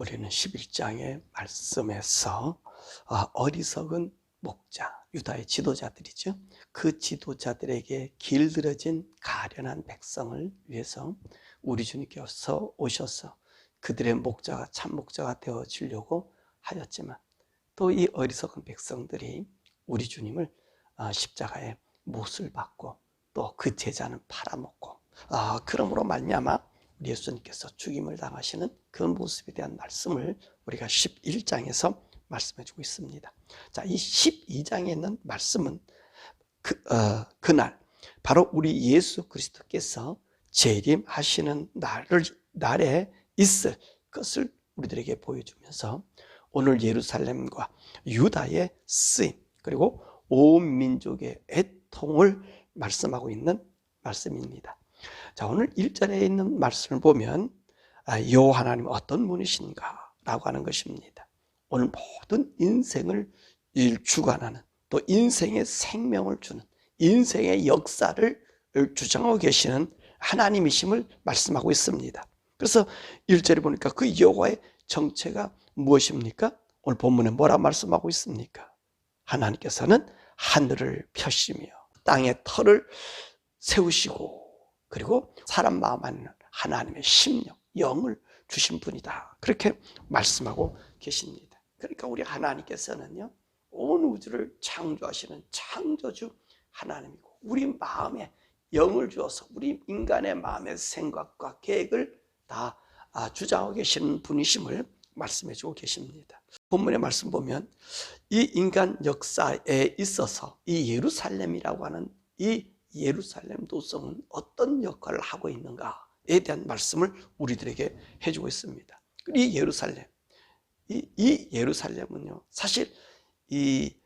우리는 11장의 말씀에서 어리석은 목자, 유다의 지도자들이죠. 그 지도자들에게 길들여진 가련한 백성을 위해서 우리 주님께서 오셔서 그들의 목자가 참 목자가 되어주려고 하였지만, 또 이 어리석은 백성들이 우리 주님을 십자가에 못을 박고 또 그 제자는 팔아먹고, 그러므로 말미암아 우리 예수님께서 죽임을 당하시는 그 모습에 대한 말씀을 우리가 11장에서 말씀해 주고 있습니다. 자, 이 12장에 있는 말씀은 그날 바로 우리 예수 그리스도께서 재림하시는 날에 있을 것을 우리들에게 보여주면서 오늘 예루살렘과 유다의 쓰임, 그리고 온 민족의 애통을 말씀하고 있는 말씀입니다. 자, 오늘 1절에 있는 말씀을 보면 여호와 하나님 어떤 분이신가 라고 하는 것입니다. 오늘 모든 인생을 주관하는, 또 인생의 생명을 주는, 인생의 역사를 주장하고 계시는 하나님이심을 말씀하고 있습니다. 그래서 1절에 보니까 그 여호와의 정체가 무엇입니까? 오늘 본문에 뭐라 말씀하고 있습니까? 하나님께서는 하늘을 펴시며 땅에 터를 세우시고, 그리고 사람 마음 안에는 하나님의 심령, 영을 주신 분이다, 그렇게 말씀하고 계십니다. 그러니까 우리 하나님께서는요, 온 우주를 창조하시는 창조주 하나님이고, 우리 마음에 영을 주어서 우리 인간의 마음의 생각과 계획을 다 주장하고 계시는 분이심을 말씀해 주고 계십니다. 본문의 말씀 보면 이 인간 역사에 있어서 이 예루살렘이라고 하는 이 예루살렘 도성은 어떤 역할을 하고 있는가에 대한 말씀을 우리들에게 해주고 있습니다. 이 예루살렘, 이 예루살렘은요, 사실 이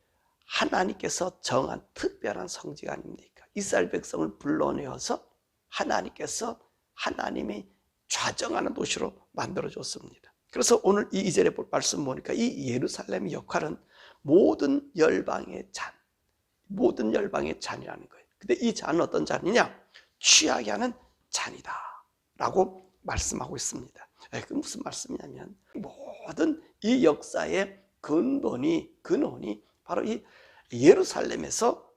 하나님께서 정한 특별한 성지가 아닙니까? 이스라엘 백성을 불러내어서 하나님께서 하나님이 좌정하는 도시로 만들어줬습니다. 그래서 오늘 이 2절에 볼 말씀 보니까 이 예루살렘의 역할은 모든 열방의 잔, 모든 열방의 잔이라는 거예요. 근데 이 잔은 어떤 잔이냐? 취하게 하는 잔이다 라고 말씀하고 있습니다. 그 무슨 말씀이냐면, 모든 이 역사의 근원이 바로 이 예루살렘에서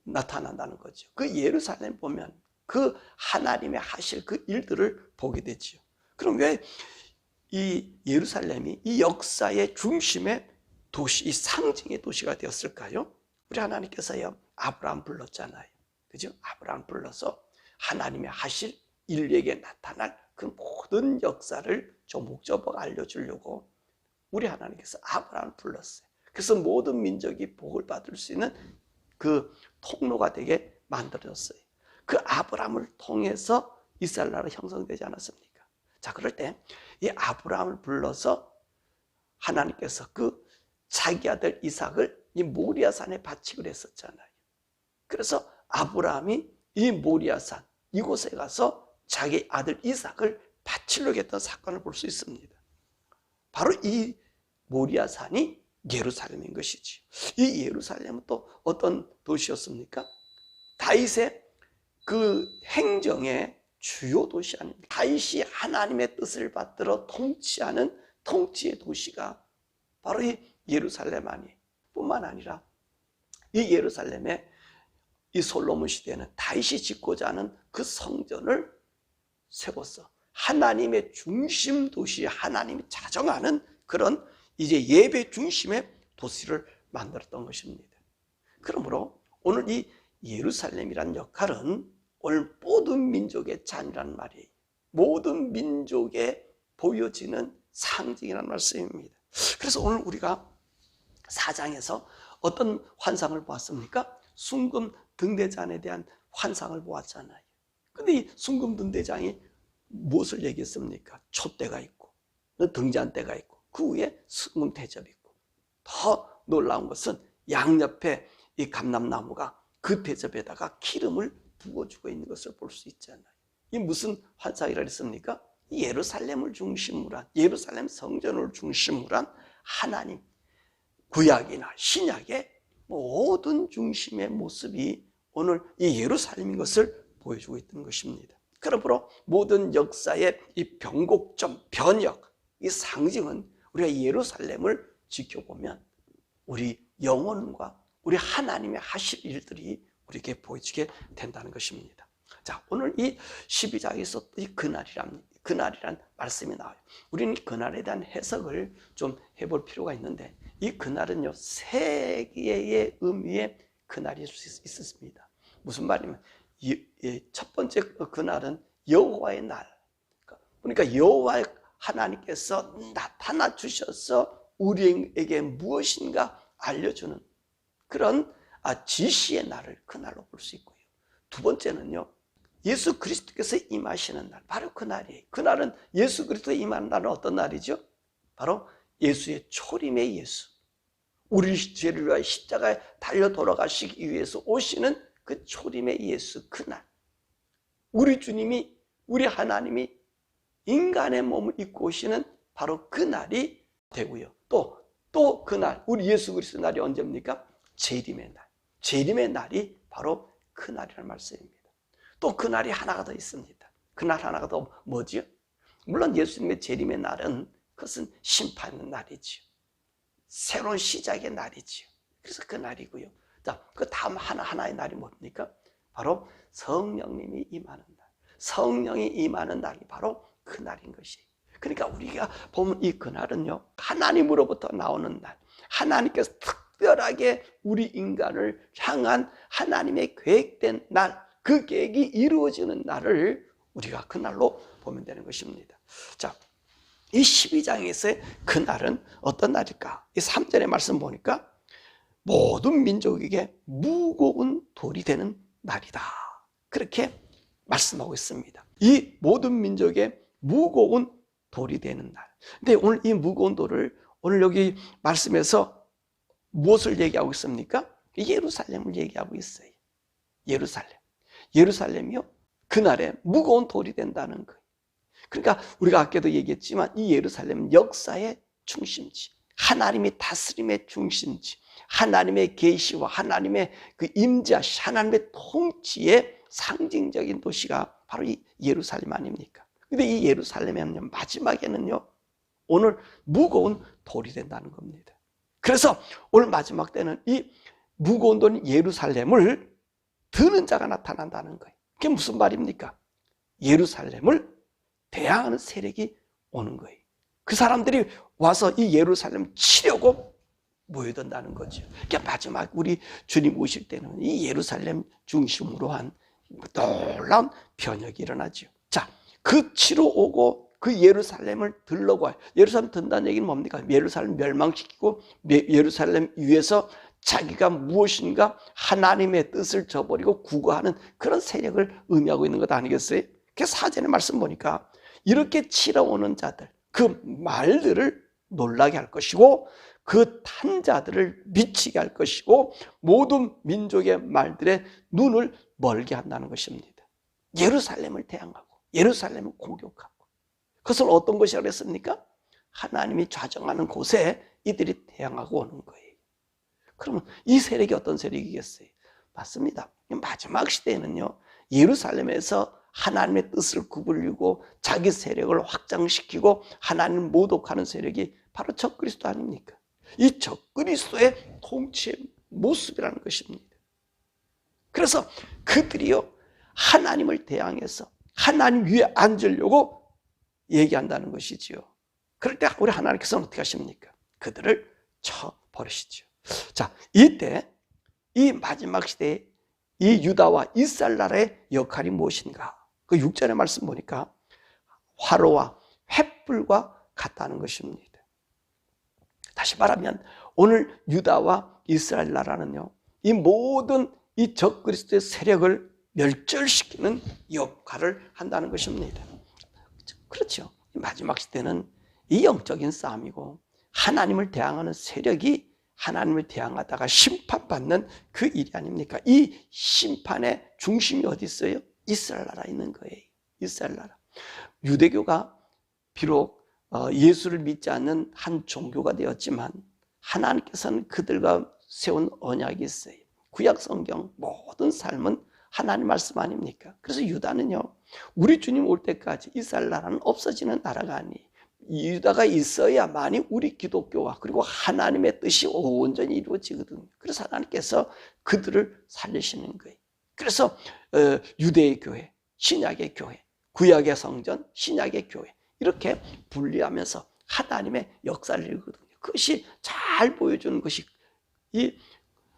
나타난다는 거죠. 그 예루살렘 보면 그 하나님의 하실 그 일들을 보게 되죠. 그럼 왜 이 예루살렘이 이 역사의 중심의 도시, 이 상징의 도시가 되었을까요? 우리 하나님께서요, 아브라함 불렀잖아요. 그죠? 아브라함 불러서 하나님의 하실 인류에게 나타날 그 모든 역사를 조목조목 알려주려고 우리 하나님께서 아브라함을 불렀어요. 그래서 모든 민족이 복을 받을 수 있는 그 통로가 되게 만들어졌어요. 그 아브라함을 통해서 이스라엘 나라가 형성되지 않았습니까? 자, 그럴 때 이 아브라함을 불러서 하나님께서 그 자기 아들 이삭을 이 모리아산에 바치기로 했었잖아요. 그래서 아브라함이 이 모리아산 이곳에 가서 자기 아들 이삭을 바치려고 했던 사건을 볼 수 있습니다. 바로 이 모리아산이 예루살렘인 것이지. 이 예루살렘은 또 어떤 도시였습니까? 다윗의 그 행정의 주요 도시 아닙니까? 다윗이 하나님의 뜻을 받들어 통치하는 통치의 도시가 바로 이 예루살렘 아니에요. 뿐만 아니라 이 예루살렘에 이 솔로몬 시대에는 다윗이 짓고자 하는 그 성전을 세웠어. 하나님의 중심 도시, 하나님이 자정하는 그런 이제 예배 중심의 도시를 만들었던 것입니다. 그러므로 오늘 이 예루살렘이란 역할은 오늘 모든 민족의 잔이라는 말이에요. 모든 민족에 보여지는 상징이라는 말씀입니다. 그래서 오늘 우리가 4장에서 어떤 환상을 보았습니까? 순금 등대잔에 대한 환상을 보았잖아요. 근데 이 순금 등대장이 무엇을 얘기했습니까? 촛대가 있고 등잔대가 있고 그 위에 순금 대접이 있고, 더 놀라운 것은 양옆에 이 감람나무가 그 대접에다가 기름을 부어주고 있는 것을 볼 수 있잖아요. 이 무슨 환상이라 했습니까? 예루살렘을 중심으로 한, 예루살렘 성전을 중심으로 한 하나님, 구약이나 신약의 모든 중심의 모습이 오늘 이 예루살렘인 것을 보여주고 있는 것입니다. 그러므로 모든 역사의 이 변곡점, 변혁, 이 상징은 우리가 예루살렘을 지켜보면 우리 영혼과 우리 하나님의 하실 일들이 우리에게 보여지게 된다는 것입니다. 자, 오늘 이 12장에서 이 그날이란 말씀이 나와요. 우리는 그날에 대한 해석을 좀 해볼 필요가 있는데, 이 그날은요, 세 개의 의미의 그날일 수 있습니다. 무슨 말이냐면, 첫 번째 그날은 여호와의 날. 그러니까 여호와 하나님께서 나타나 주셔서 우리에게 무엇인가 알려주는 그런 지시의 날을 그날로 볼 수 있고요. 두 번째는요, 예수 그리스도께서 임하시는 날, 바로 그날이에요. 그날은 예수 그리스도 임하는 날은 어떤 날이죠? 바로 예수의 초림의 예수, 우리 죄를 위하여 십자가에 달려 돌아가시기 위해서 오시는 그 초림의 예수, 그날. 우리 주님이, 우리 하나님이 인간의 몸을 입고 오시는 바로 그날이 되고요. 또 그날, 우리 예수 그리스도 날이 언제입니까? 재림의 날. 재림의 날이 바로 그날이라는 말씀입니다. 또 그날이 하나가 더 있습니다. 그날 하나가 더 뭐지요? 물론 예수님의 재림의 날은 그것은 심판의 날이지요. 새로운 시작의 날이지요. 그래서 그 날이고요. 자, 그 다음 하나의 날이 뭡니까? 바로 성령님이 임하는 날. 성령이 임하는 날이 바로 그 날인 것이에요. 그러니까 우리가 보면 이 그날은요, 하나님으로부터 나오는 날. 하나님께서 특별하게 우리 인간을 향한 하나님의 계획된 날, 그 계획이 이루어지는 날을 우리가 그날로 보면 되는 것입니다. 자, 이 12장에서의 그날은 어떤 날일까? 이 3절의 말씀 보니까 모든 민족에게 무거운 돌이 되는 날이다, 그렇게 말씀하고 있습니다. 이 모든 민족의 무거운 돌이 되는 날. 근데 오늘 이 무거운 돌을 오늘 여기 말씀에서 무엇을 얘기하고 있습니까? 예루살렘을 얘기하고 있어요. 예루살렘이요, 그날에 무거운 돌이 된다는 거예요. 그러니까 우리가 아까도 얘기했지만 이 예루살렘은 역사의 중심지, 하나님의 다스림의 중심지, 하나님의 계시와 하나님의 그 임재하시, 하나님의 통치의 상징적인 도시가 바로 이 예루살렘 아닙니까? 근데 이 예루살렘에는요, 마지막에는요, 오늘 무거운 돌이 된다는 겁니다. 그래서 오늘 마지막 때는 이 무거운 돌인 예루살렘을 드는 자가 나타난다는 거예요. 그게 무슨 말입니까? 예루살렘을 대항하는 세력이 오는 거예요. 그 사람들이 와서 이 예루살렘을 치려고 모여든다는 거죠. 그러니까 마지막 우리 주님 오실 때는 이 예루살렘 중심으로 한 놀라운 변혁이 일어나죠. 자, 그 치러 오고 그 예루살렘을 들러고 와요. 예루살렘 든다는 얘기는 뭡니까? 예루살렘 멸망시키고 예루살렘 위에서 자기가 무엇인가 하나님의 뜻을 저버리고 구거하는 그런 세력을 의미하고 있는 것 아니겠어요? 그래서 사전의 말씀 보니까 이렇게 치러 오는 자들, 그 말들을 놀라게 할 것이고 그 탄 자들을 미치게 할 것이고 모든 민족의 말들의 눈을 멀게 한다는 것입니다. 예루살렘을 대항하고 예루살렘을 공격하고, 그것을 어떤 것이라고 했습니까? 하나님이 좌정하는 곳에 이들이 대항하고 오는 거예요. 그러면 이 세력이 어떤 세력이겠어요? 맞습니다. 마지막 시대에는요, 예루살렘에서 하나님의 뜻을 구불리고 자기 세력을 확장시키고 하나님을 모독하는 세력이 바로 적그리스도 아닙니까? 이 적그리스도의 통치의 모습이라는 것입니다. 그래서 그들이요, 하나님을 대항해서 하나님 위에 앉으려고 얘기한다는 것이지요. 그럴 때 우리 하나님께서는 어떻게 하십니까? 그들을 쳐버리시죠. 자, 이때 이 마지막 시대에 이 유다와 이스라엘 나라의 역할이 무엇인가? 그 6절의 말씀 보니까 화로와 횃불과 같다는 것입니다. 다시 말하면 오늘 유다와 이스라엘 나라는요, 이 모든 이 적그리스도의 세력을 멸절시키는 역할을 한다는 것입니다. 그렇죠. 마지막 시대는 이 영적인 싸움이고 하나님을 대항하는 세력이 하나님을 대항하다가 심판받는 그 일이 아닙니까? 이 심판의 중심이 어디 있어요? 이스라엘 나라에 있는 거예요. 이스라엘 나라. 유대교가 비록 예수를 믿지 않는 한 종교가 되었지만 하나님께서는 그들과 세운 언약이 있어요. 구약 성경 모든 삶은 하나님 말씀 아닙니까? 그래서 유다는요, 우리 주님 올 때까지 이스라엘 나라는 없어지는 나라가 아니에요. 유다가 있어야만이 우리 기독교와 그리고 하나님의 뜻이 온전히 이루어지거든요. 그래서 하나님께서 그들을 살리시는 거예요. 그래서 유대의 교회, 신약의 교회, 구약의 성전, 신약의 교회 이렇게 분리하면서 하나님의 역사를 이루거든요. 그것이 잘 보여주는 것이 이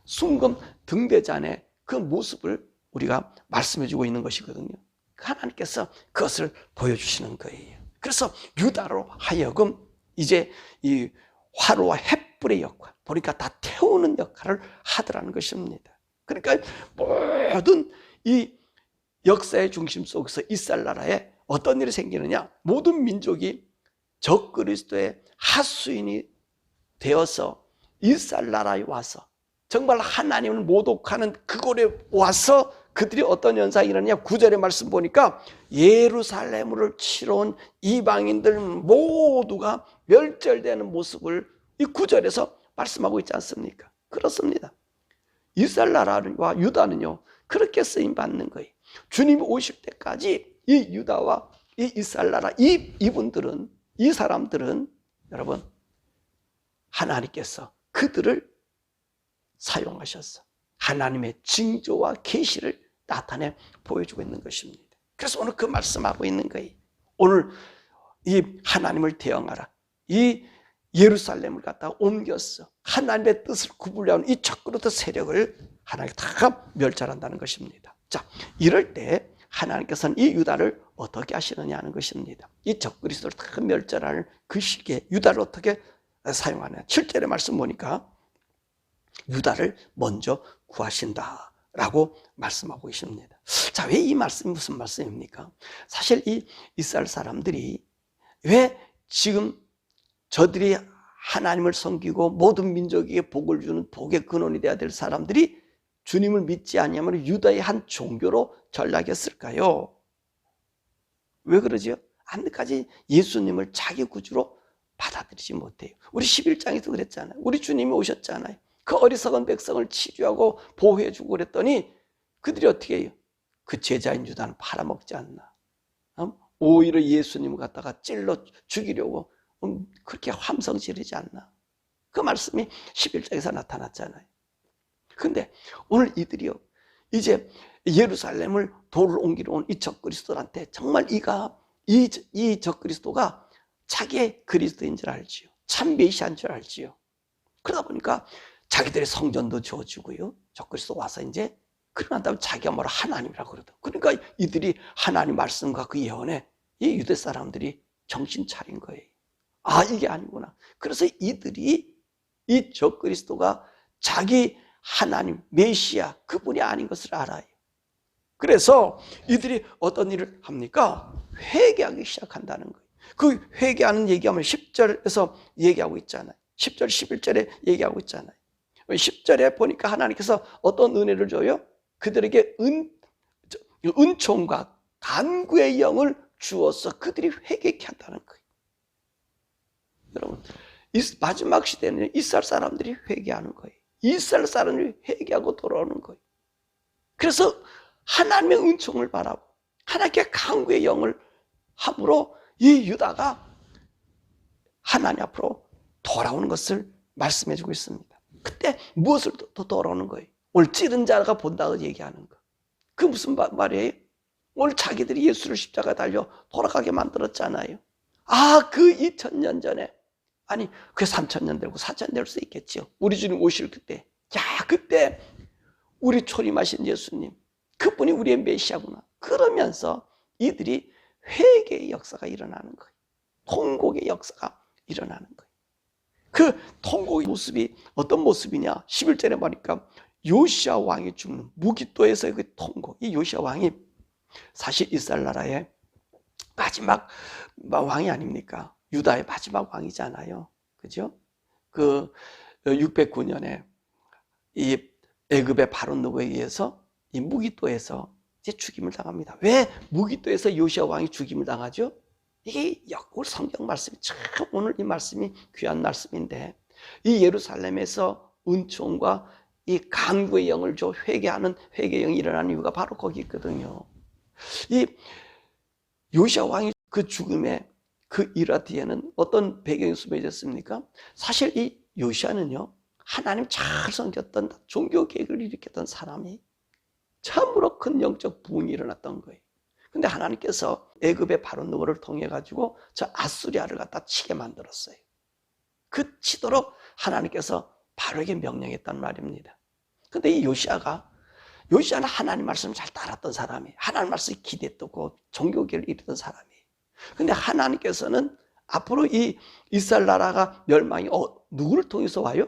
순금 등대잔의 그 모습을 우리가 말씀해주고 있는 것이거든요. 하나님께서 그것을 보여주시는 거예요. 그래서 유다로 하여금 이제 이 화로와 횃불의 역할, 보니까 다 태우는 역할을 하더라는 것입니다. 그러니까 모든 이 역사의 중심 속에서 이스라엘 나라에 어떤 일이 생기느냐, 모든 민족이 적그리스도의 하수인이 되어서 이스라엘 나라에 와서 정말 하나님을 모독하는 그곳에 와서 그들이 어떤 현상이 일어나냐, 9절의 말씀 보니까 예루살렘을 치러 온 이방인들 모두가 멸절되는 모습을 이 9절에서 말씀하고 있지 않습니까? 그렇습니다. 이스라엘 나라와 유다는요 그렇게 쓰임받는 거예요. 주님이 오실 때까지 이 유다와 이 이스라엘 나라, 이분들은, 이 사람들은 여러분 하나님께서 그들을 사용하셔서 하나님의 징조와 계시를 나타내 보여주고 있는 것입니다. 그래서 오늘 그 말씀하고 있는 거예요. 오늘 이 하나님을 대항하라, 이 예루살렘을 갖다가 옮겼어. 하나님의 뜻을 구불려하는 이 적그리스도 세력을 하나님이 다 멸절한다는 것입니다. 자, 이럴 때 하나님께서는 이 유다를 어떻게 하시느냐 하는 것입니다. 이 적그리스도를 다 멸절하는 그 시기에 유다를 어떻게 사용하느냐. 7절의 말씀 보니까 유다를 먼저 구하신다라고 말씀하고 계십니다. 자, 왜 이 말씀이 무슨 말씀입니까? 사실 이 이스라엘 사람들이 왜 지금 저들이 하나님을 섬기고 모든 민족에게 복을 주는 복의 근원이 되어야 될 사람들이 주님을 믿지 아니하면 유다의 한 종교로 전락했을까요? 왜 그러지요? 아직까지 예수님을 자기 구주로 받아들이지 못해요. 우리 11장에도 그랬잖아요. 우리 주님이 오셨잖아요. 그 어리석은 백성을 치료하고 보호해주고 그랬더니 그들이 어떻게 해요? 그 제자인 유다는 팔아먹지 않나. 오히려 예수님을 갖다가 찔러 죽이려고 그렇게 함성 지르지 않나. 그 말씀이 11장에서 나타났잖아요. 근데 오늘 이들이요, 이제 예루살렘을 돌을 옮기러 온 이 적그리스도한테 정말 이 적그리스도가 자기의 그리스도인 줄 알지요. 참 메시아인 줄 알지요. 그러다 보니까 자기들의 성전도 지어주고요. 적그리스도 와서 이제 그러고 난 다음에 자기가 뭐라 하나님이라고 그러더라고요. 그러니까 이들이 하나님 말씀과 그 예언에 이 유대 사람들이 정신 차린 거예요. 아, 이게 아니구나. 그래서 이들이 이 적그리스도가 자기 하나님, 메시아, 그분이 아닌 것을 알아요. 그래서 이들이 어떤 일을 합니까? 회개하기 시작한다는 거예요. 그 회개하는 얘기하면 10절에서 얘기하고 있잖아요. 10절, 11절에 얘기하고 있잖아요. 10절에 보니까 하나님께서 어떤 은혜를 줘요? 그들에게 은총과 간구의 영을 주어서 그들이 회개케 한다는 거예요. 여러분, 마지막 시대는 이스라엘 사람들이 회개하는 거예요. 이스라엘 사람들이 회개하고 돌아오는 거예요. 그래서 하나님의 은총을 바라고 하나님께 간구의 영을 함으로 이 유다가 하나님 앞으로 돌아오는 것을 말씀해주고 있습니다. 그때 무엇을 또 돌아오는 거예요? 오늘 찌른 자가 본다고 얘기하는 거. 그 무슨 말이에요? 오늘 자기들이 예수를 십자가에 달려 돌아가게 만들었잖아요. 아, 그 2000년 전에, 아니 그 3000년 되고 4000년 될 수 있겠죠. 우리 주님 오실 그때, 야, 그때 우리 초림하신 예수님, 그분이 우리의 메시아구나. 그러면서 이들이 회개의 역사가 일어나는 거예요. 통곡의 역사가 일어나는 거예요. 그 통곡의 모습이 어떤 모습이냐? 11절에 보니까 요시야 왕이 죽는 무기또에서의 그 통곡. 이 요시야 왕이 사실 이스라엘 나라의 마지막 왕이 아닙니까? 유다의 마지막 왕이잖아요. 그죠? 그 609년에 이 애굽의 바로 누구에 의해서 이 무기또에서 이제 죽임을 당합니다. 왜 무기또에서 요시야 왕이 죽임을 당하죠? 이게 오늘 성경 말씀이 참, 오늘 이 말씀이 귀한 말씀인데, 이 예루살렘에서 은총과 이 간구의 영을 줘 회개하는 회개의 영이 일어나는 이유가 바로 거기 있거든요. 이 요시야 왕이 그 죽음에 그 일화 뒤에는 어떤 배경이 숨겨졌습니까? 사실 이 요시아는요, 하나님 잘 섬겼던 종교 계획을 일으켰던 사람이 참으로 큰 영적 부흥이 일어났던 거예요. 근데 하나님께서 애굽의 바로 누구를 통해 가지고 저 아수리아를 갖다 치게 만들었어요. 그 치도록 하나님께서 바로에게 명령했단 말입니다. 근데 이 요시아는 하나님 말씀을 잘 따랐던 사람이에요. 하나님 말씀에 기대했고 종교계를 이루던 사람이에요. 근데 하나님께서는 앞으로 이 이스라엘 나라가 멸망이 누구를 통해서 와요?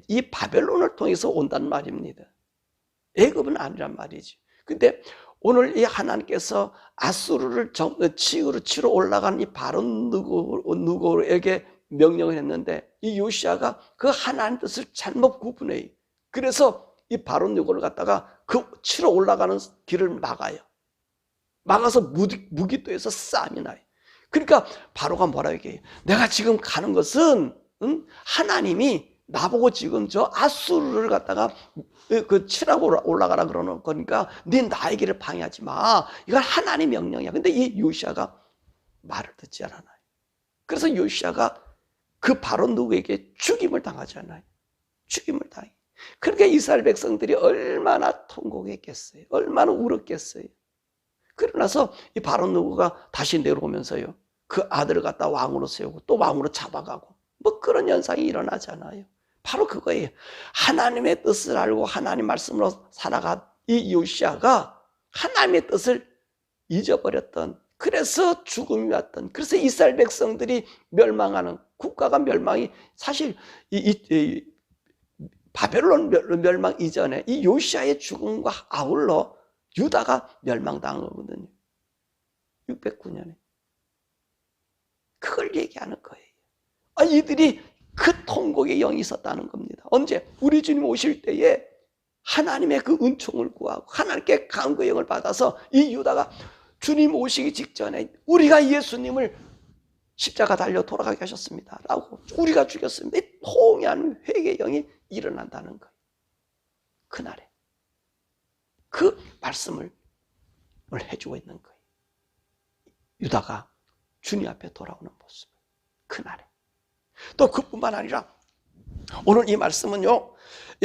이 바벨론을 통해서 온다는 말입니다. 애굽은 아니란 말이지. 근데 오늘 이 하나님께서 아수르를 치러 올라간 이 바론 누구에게 명령을 했는데 이 요시아가 그 하나님 뜻을 잘못 구분해요. 그래서 이 바론 누구를 갖다가 그 치러 올라가는 길을 막아요. 막아서 무기도에서 싸움이 나요. 그러니까 바로가 뭐라 얘기해요? 내가 지금 가는 것은 하나님이 나보고 지금 저 아수르를 갖다가 그 치라고 올라가라 그러는 거니까 네 나의 길을 방해하지 마. 이건 하나님의 명령이야. 근데 이 요시아가 말을 듣지 않아요. 그래서 요시아가 그 바로 누구에게 죽임을 당하잖아요. 죽임을 당해. 그러니까 이스라엘 백성들이 얼마나 통곡했겠어요. 얼마나 울었겠어요. 그러나서 이 바로 누구가 다시 내려오면서요, 그 아들을 갖다 왕으로 세우고 또 왕으로 잡아가고 뭐 그런 현상이 일어나잖아요. 바로 그거예요. 하나님의 뜻을 알고 하나님 말씀으로 살아간 이 요시아가 하나님의 뜻을 잊어버렸던, 그래서 죽음이 왔던, 그래서 이스라엘 백성들이 멸망하는, 국가가 멸망이 사실 이 바벨론 멸망 이전에 이 요시아의 죽음과 아울러 유다가 멸망당한 거거든요. 609년에. 그걸 얘기하는 거예요. 이들이 그 통곡의 영이 있었다는 겁니다. 언제? 우리 주님 오실 때에 하나님의 그 은총을 구하고 하나님께 간구의 영을 받아서 이 유다가 주님 오시기 직전에 우리가 예수님을 십자가 달려 돌아가게 하셨습니다 라고, 우리가 죽였습니다. 이 통회하는 회개의 영이 일어난다는 거예요. 그날에 그 말씀을 해주고 있는 거예요. 유다가 주님 앞에 돌아오는 모습, 그날에. 또 그뿐만 아니라 오늘 이 말씀은요,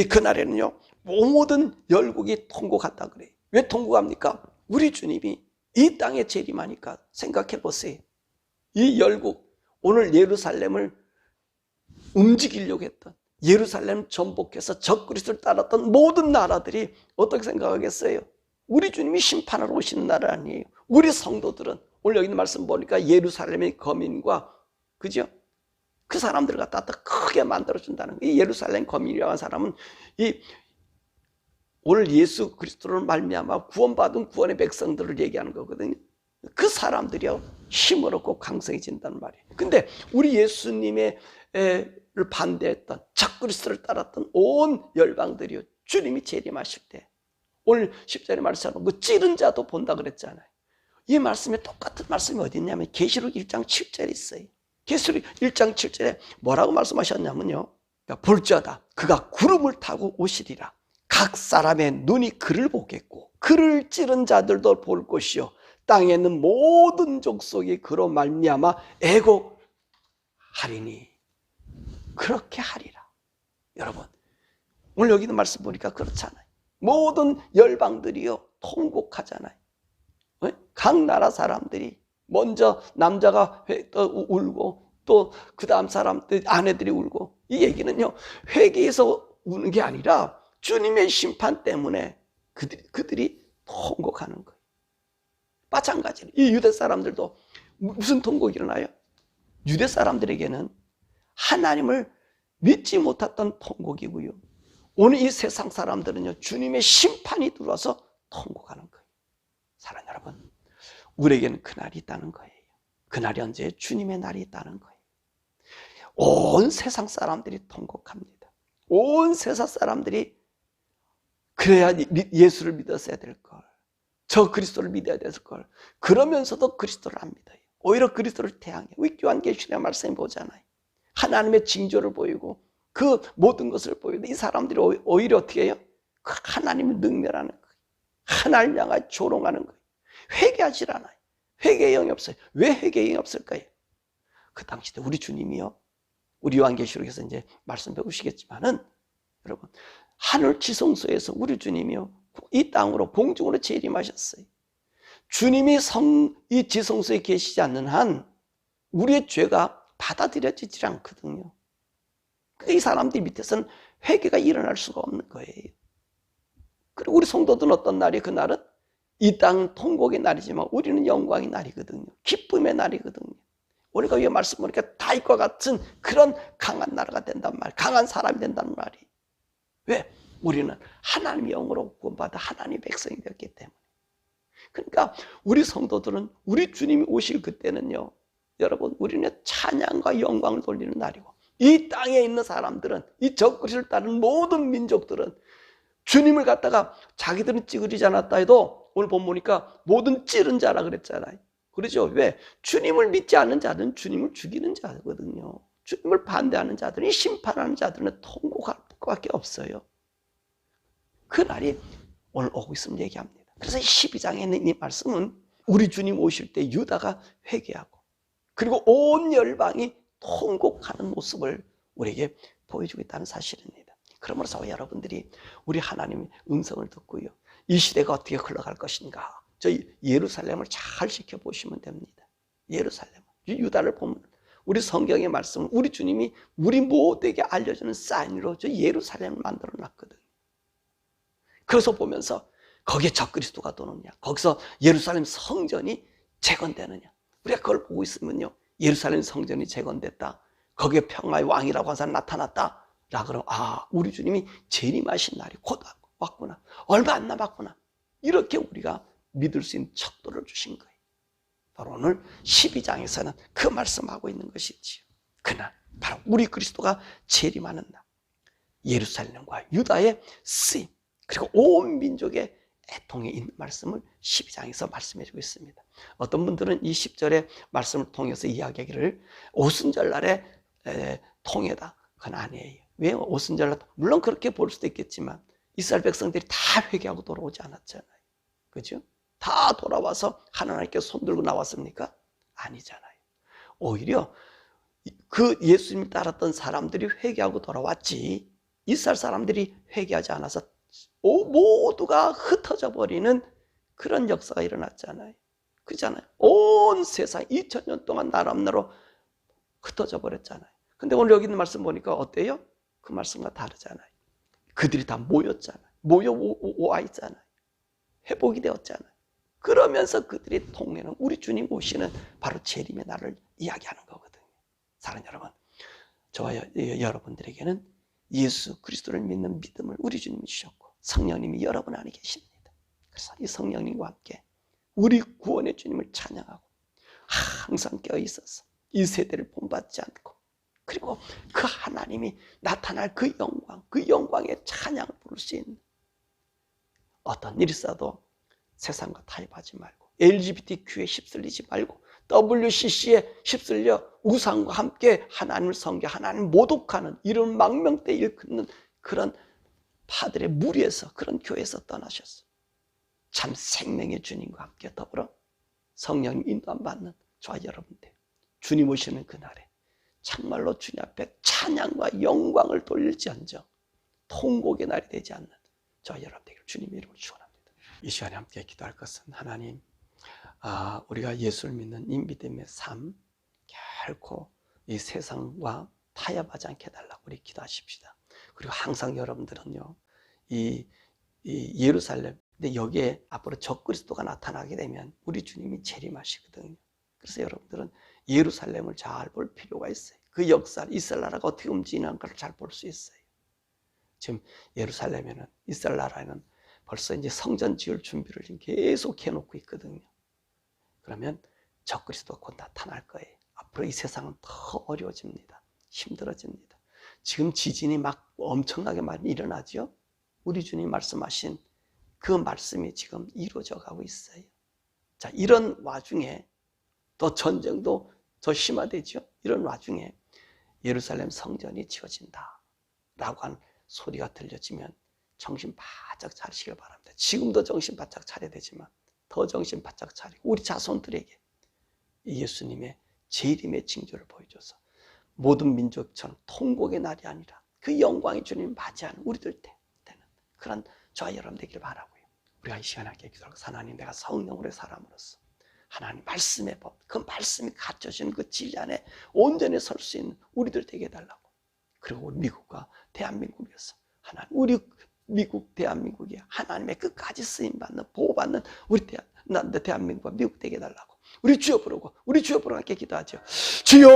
그날에는요 모든 열국이 통곡한다 그래요. 왜 통곡합니까? 우리 주님이 이 땅에 재림하니까. 생각해 보세요. 이 열국, 오늘 예루살렘을 움직이려고 했던, 예루살렘 전복해서 적그리스도를 따랐던 모든 나라들이 어떻게 생각하겠어요? 우리 주님이 심판하러 오시는 나라 아니에요. 우리 성도들은 오늘 여기 있는 말씀 보니까 예루살렘의 거민과, 그죠? 그 사람들을 갖다 크게 만들어준다는 거예요. 이 예루살렘 거민이라는 사람은 오늘 예수 그리스도를 말미암아 구원받은 구원의 백성들을 얘기하는 거거든요. 그 사람들이요 힘을 얻고 강성해진다는 말이에요. 근데 우리 예수님의 를 반대했던, 적그리스도를 따랐던 온 열방들이요 주님이 재림하실 때 오늘 10절에 말씀하는 그 찌른 자도 본다 그랬잖아요. 이 말씀에 똑같은 말씀이 어디 있냐면 계시록 1장 7절에 있어요. 계시록 1장 7절에 뭐라고 말씀하셨냐면요, 볼지어다 그가 구름을 타고 오시리라. 각 사람의 눈이 그를 보겠고 그를 찌른 자들도 볼 것이요 땅에 있는 모든 족속이 그로 말미암아 애곡하리니. 그렇게 하리라. 여러분, 오늘 여기 있는 말씀 보니까 그렇잖아요. 모든 열방들이요 통곡하잖아요. 각 나라 사람들이 먼저 남자가 울고 또 그 다음 사람들 아내들이 울고, 이 얘기는요 회개에서 우는 게 아니라 주님의 심판 때문에 그들이 통곡하는 거예요. 마찬가지로 이 유대 사람들도 무슨 통곡이 일어나요? 유대 사람들에게는 하나님을 믿지 못했던 통곡이고요, 오늘 이 세상 사람들은요 주님의 심판이 들어와서 통곡하는 거예요. 사랑하는 여러분, 우리에게는 그날이 있다는 거예요. 그날이 언제? 주님의 날이 있다는 거예요. 온 세상 사람들이 통곡합니다. 온 세상 사람들이 그래야 예수를 믿었어야 될걸, 저 그리스도를 믿어야 될걸, 그러면서도 그리스도를 안 믿어요. 오히려 그리스도를 태양해. 우리 요한계시록의 말씀에 보잖아요. 하나님의 징조를 보이고 그 모든 것을 보이는데 이 사람들이 오히려 어떻게 해요? 그 하나님을 능멸하는 거예요. 하나님을 향하여 조롱하는 거예요. 회개하지 않아요. 회개의 영이 없어요. 왜 회개의 영이 없을까요? 그 당시 때 우리 주님이요, 우리 요한계시록에서 이제 말씀 배우시겠지만은, 여러분, 하늘 지성소에서 우리 주님이요, 이 땅으로 공중으로 재림하셨어요. 주님이 이 지성소에 계시지 않는 한 우리의 죄가 받아들여지지 않거든요. 이 사람들 밑에서는 회개가 일어날 수가 없는 거예요. 그리고 우리 성도들은 어떤 날이, 그날은 이 땅은 통곡의 날이지만 우리는 영광의 날이거든요. 기쁨의 날이거든요. 우리가 위에 말씀 보니까 다윗과 같은 그런 강한 나라가 된단 말이에요. 강한 사람이 된다는 말이에요. 왜? 우리는 하나님의 영으로 구원받아 하나님의 백성이 되었기 때문에. 그러니까 우리 성도들은 우리 주님이 오실 그때는요, 여러분, 우리는 찬양과 영광을 돌리는 날이고, 이 땅에 있는 사람들은, 이 적그리스도를 따르는 모든 민족들은 주님을 갖다가 자기들은 찌그리지 않았다 해도 오늘 보니까 모든 찌른 자라 그랬잖아요. 그렇죠? 왜? 주님을 믿지 않는 자들은 주님을 죽이는 자거든요. 주님을 반대하는 자들은, 심판하는 자들은 통곡할 것밖에 없어요. 그 날이 오늘 오고 있으면 얘기합니다. 그래서 12장에 있는 이 말씀은 우리 주님 오실 때 유다가 회개하고, 그리고 온 열방이 통곡하는 모습을 우리에게 보여주고 있다는 사실입니다. 그러므로 여러분들이 우리 하나님의 음성을 듣고요, 이 시대가 어떻게 흘러갈 것인가, 저희 예루살렘을 잘 지켜보시면 됩니다. 예루살렘, 유다를 보면 우리 성경의 말씀은 우리 주님이 우리 모두에게 알려주는 사인으로 저 예루살렘을 만들어 놨거든요. 그래서 보면서 거기에 적그리스도가 도느냐, 거기서 예루살렘 성전이 재건되느냐, 우리가 그걸 보고 있으면요, 예루살렘 성전이 재건됐다, 거기에 평화의 왕이라고 한 사람이 나타났다 라 그러면, 아, 우리 주님이 재림하신 날이 곧 왔구나, 얼마 안 남았구나, 이렇게 우리가 믿을 수 있는 척도를 주신 거예요. 바로 오늘 12장에서는 그 말씀하고 있는 것이지요. 그날 바로 우리 그리스도가 재림하는 날, 예루살렘과 유다의 쓰임, 그리고 온 민족의 애통에 있는 말씀을 12장에서 말씀해 주고 있습니다. 어떤 분들은 이 10절의 말씀을 통해서 이야기하기를 오순절날의 통회다, 그건 아니에요. 왜 오순절날? 물론 그렇게 볼 수도 있겠지만 이스라엘 백성들이 다 회개하고 돌아오지 않았잖아요. 그죠? 다 돌아와서 하나님께 손들고 나왔습니까? 아니잖아요. 오히려 그 예수님을 따랐던 사람들이 회개하고 돌아왔지, 이스라엘 사람들이 회개하지 않아서 모두가 흩어져 버리는 그런 역사가 일어났잖아요. 그렇잖아요. 온 세상 2000년 동안 나라로 흩어져 버렸잖아요. 근데 오늘 여기 있는 말씀 보니까 어때요? 그 말씀과 다르잖아요. 그들이 다 모였잖아요. 모여와 있잖아요. 회복이 되었잖아요. 그러면서 그들이 통회는 우리 주님 오시는 바로 재림의 날을 이야기하는 거거든요. 사랑하는 여러분, 저와 여러분들에게는 예수 그리스도를 믿는 믿음을 우리 주님이 주셨고 성령님이 여러분 안에 계십니다. 그래서 이 성령님과 함께 우리 구원의 주님을 찬양하고 항상 깨어 있어서 이 세대를 본받지 않고, 그리고 그 하나님이 나타날 그 영광의 찬양을 부를 수 있는, 어떤 일이 있어도 세상과 타협하지 말고, LGBTQ에 휩쓸리지 말고, WCC에 휩쓸려 우상과 함께 하나님을 섬겨 하나님을 모독하는 이런 망명대에 일컫는 그런 파들의 무리에서, 그런 교회에서 떠나셨어요. 참 생명의 주님과 함께 더불어 성령 인도함 받는 저와 여러분들, 주님 오시는 그날에 참말로 주님 앞에 찬양과 영광을 돌릴지언정 통곡의 날이 되지 않는 저와 여러분들 주님의 이름으로 축원합니다. 이 시간에 함께 기도할 것은, 하나님, 우리가 예수를 믿는 이 믿음의 삶 결코 이 세상과 타협하지 않게 해달라고 우리 기도하십시다. 그리고 항상 여러분들은요, 이 예루살렘, 근데 여기에 앞으로 적그리스도가 나타나게 되면 우리 주님이 재림하시거든요. 그래서 여러분들은 예루살렘을 잘 볼 필요가 있어요. 그 역사, 이스라엘 나라가 어떻게 움직이는 걸 잘 볼 수 있어요. 지금 예루살렘에는, 이스라엘 나라에는 벌써 이제 성전 지을 준비를 지금 계속 해놓고 있거든요. 그러면 적그리스도가 곧 나타날 거예요. 앞으로 이 세상은 더 어려워집니다. 힘들어집니다. 지금 지진이 막 엄청나게 많이 일어나죠. 우리 주님 말씀하신 그 말씀이 지금 이루어져 가고 있어요. 자, 이런 와중에 또 전쟁도 더 심화되죠. 이런 와중에 예루살렘 성전이 지어진다 라고 하는 소리가 들려지면 정신 바짝 차리시길 바랍니다. 지금도 정신 바짝 차려야 되지만 더 정신 바짝 차리고 우리 자손들에게 예수님의 재림의 징조를 보여줘서 모든 민족처럼 통곡의 날이 아니라 그 영광의 주님을 맞이하는 우리들 때는 그런 저와 여러분 되기를 바라고요. 우리가 이 시간에 함께 기도하고, 하나님, 내가 성령으로의 사람으로서 하나님 말씀의 법, 그 말씀이 갖춰지는 그 진리 안에 온전히 설 수 있는 우리들 되게 해달라고. 그리고 우리 미국과 대한민국에서 하나님, 우리 미국 대한민국이 하나님의 끝까지 쓰임받는 보호받는 우리 대한민국과 미국 되게 해달라고. 우리 주여 부르고 함께 기도하죠. 주여.